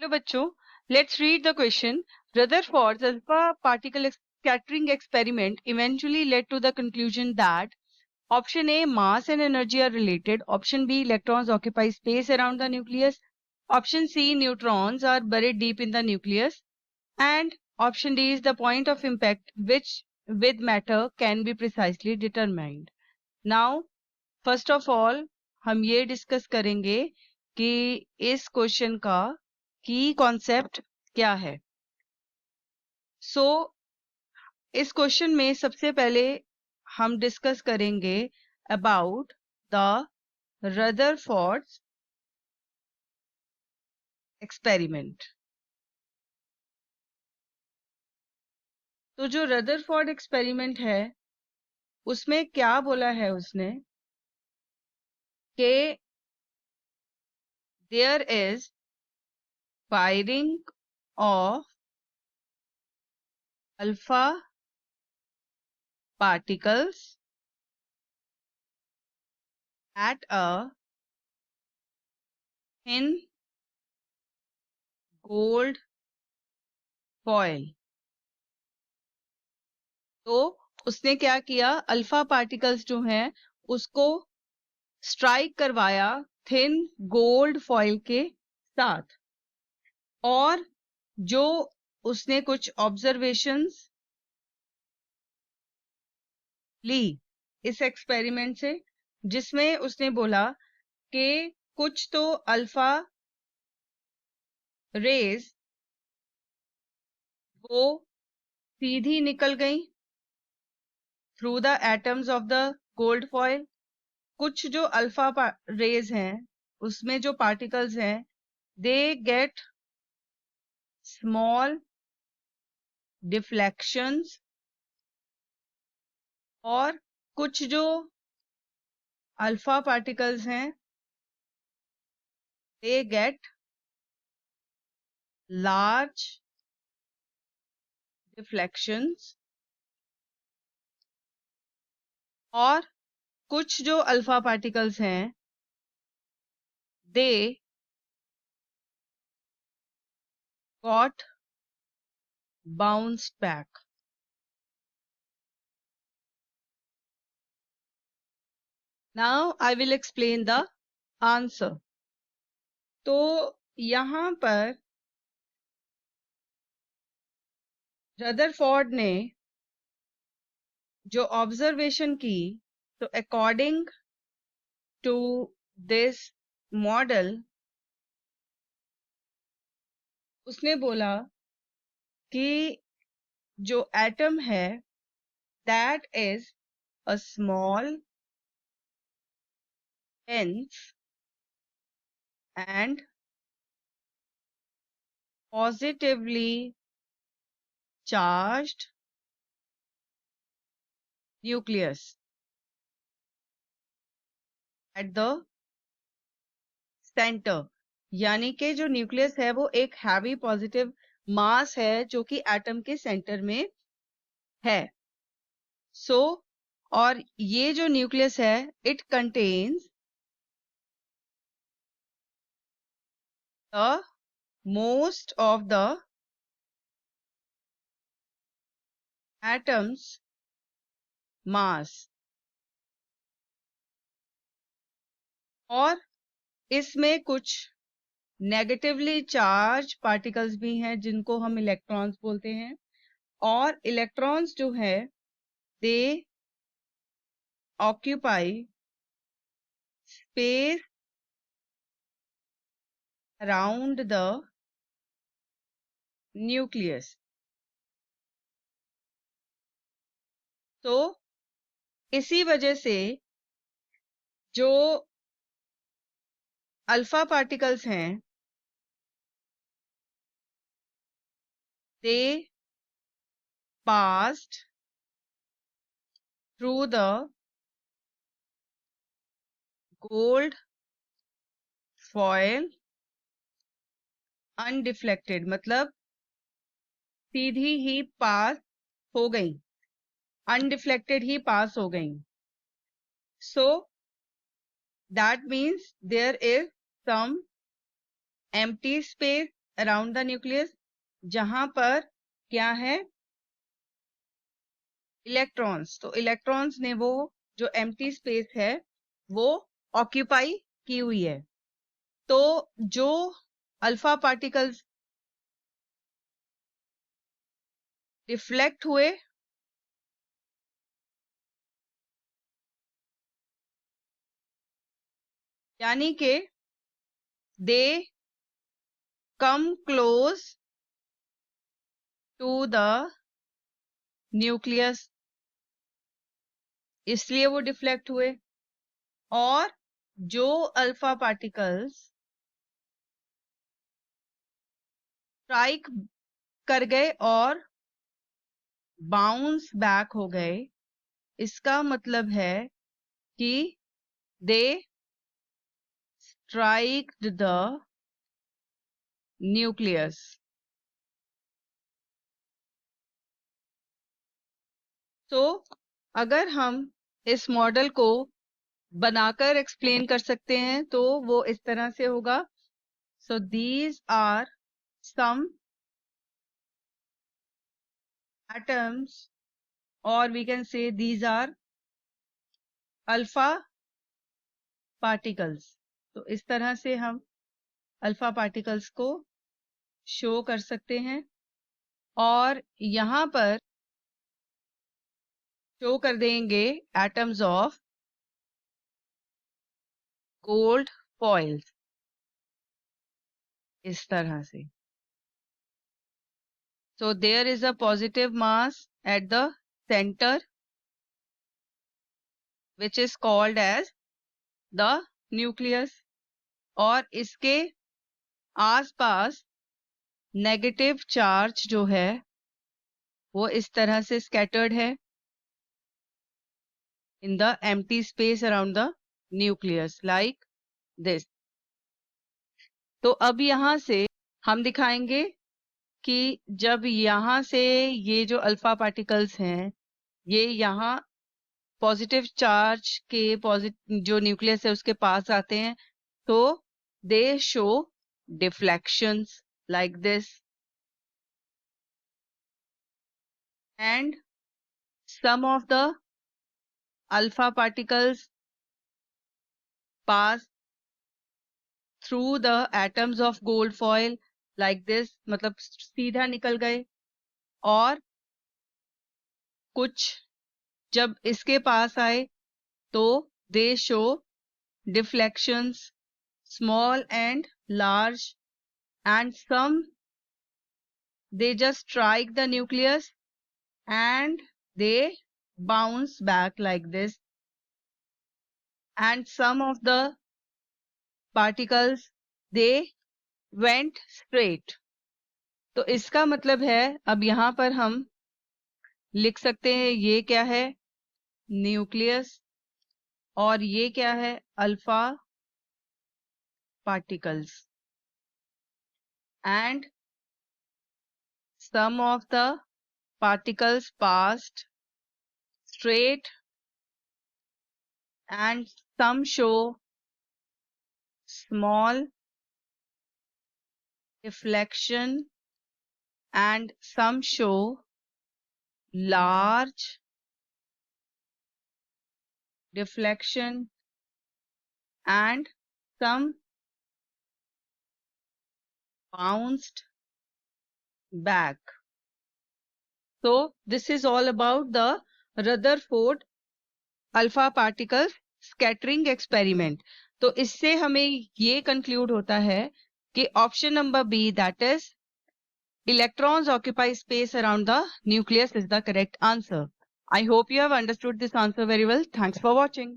Hello बच्चों, let's read the question. Rutherford's alpha particle scattering experiment eventually led to the conclusion that option A, mass and energy are related. Option B, electrons occupy space around the nucleus. Option C, neutrons are buried deep in the nucleus. And option D is the point of impact which with matter can be precisely determined. Now, first of all, हम ये discuss करेंगे कि इस question का की concept क्या है. सो इस क्वेश्चन में सबसे पहले हम डिस्कस करेंगे अबाउट द रदरफोर्ड एक्सपेरिमेंट. तो जो रदरफोर्ड एक्सपेरिमेंट है उसमें क्या बोला है उसने कि there is firing of alpha particles at a thin gold foil. तो उसने क्या किया, अल्फा पार्टिकल्स जो हैं उसको स्ट्राइक करवाया थिन गोल्ड फॉइल के साथ, और जो उसने कुछ ऑब्जर्वेशंस ली इस एक्सपेरिमेंट से, जिसमें उसने बोला कि कुछ तो अल्फा रेज वो सीधी निकल गई through the atoms of the gold foil. कुछ जो अल्फा रेज हैं उसमें जो पार्टिकल्स हैं दे गेट स्मॉल डिफ्लेक्शंस, और कुछ जो अल्फा पार्टिकल्स हैं दे गेट लार्ज डिफ्लेक्शंस, और कुछ जो अल्फा पार्टिकल्स हैं they got bounced back. Now I will explain the answer. तो यहां पर रदरफोर्ड ने जो ऑब्जर्वेशन की, तो अकॉर्डिंग टू दिस मॉडल उसने बोला कि जो एटम है that is a small dense and positively charged nucleus at the center. यानी कि जो न्यूक्लियस है वो एक हैवी पॉजिटिव मास है जो कि एटम के सेंटर में है. सो और ये जो न्यूक्लियस है it contains the most of the atom's mass, और इसमें कुछ नेगेटिवली चार्ज पार्टिकल्स भी हैं जिनको हम इलेक्ट्रॉन्स बोलते हैं, और इलेक्ट्रॉन्स जो है दे occupy space around the nucleus. तो इसी वजह से जो अल्फा पार्टिकल्स हैं दे passed through the gold foil undeflected, मतलब सीधी ही पास हो गई, अनडिफ्लेक्टेड ही पास हो गई. So that means there is some empty space around the nucleus, जहां पर क्या है, इलेक्ट्रॉन्स। तो इलेक्ट्रॉन्स ने वो जो एम्प्टी स्पेस है वो ऑक्यूपाई की हुई है। तो जो अल्फा पार्टिकल्स डिफ्लेक्ट हुए, यानी कि they come close to the nucleus, इसलिए वो डिफ्लेक्ट हुए। और जो अल्फा पार्टिकल्स स्ट्राइक कर गए और बाउंस बैक हो गए, इसका मतलब है कि दे स्ट्राइक द न्यूक्लियस। तो अगर हम इस मॉडल को बनाकर एक्सप्लेन कर सकते हैं तो वो इस तरह से होगा। So these are some atoms, or we can say these are alpha particles। तो इस तरह से हम अल्फा पार्टिकल्स को शो कर सकते हैं और यहां पर शो कर देंगे एटम्स ऑफ गोल्ड फॉइल, इस तरह से। So there is a positive mass at the center which is called as the nucleus, और इसके आसपास नेगेटिव चार्ज जो है वो इस तरह से स्कैटर्ड है in the empty space around the nucleus like this। तो अब यहाँ से हम दिखाएंगे कि जब यहाँ से ये जो अल्फा पार्टिकल्स हैं ये यहाँ पॉजिटिव चार्ज के जो न्यूक्लियस है उसके पास आते हैं तो दे show deflections like this, and some of the alpha particles pass through the atoms of gold foil like this, मतलब सीधा निकल गए। और कुछ जब इसके पास आए तो they show deflections small and large, and some they just strike the nucleus and they bounce back like this, and some of the particles they went straight। तो इसका मतलब है अब यहाँ पर हम लिख सकते हैं ये क्या है, न्यूक्लियस, और ये क्या है, alpha particles, and some of the particles passed straight and some show small deflection and some show large deflection and some bounced back। So this is all about the Rutherford alpha particles scattering experiment। तो इससे हमें ये conclude होता है कि option number B, that is electrons occupy space around the nucleus, is the correct answer। I hope you have understood this answer very well. Thanks for watching.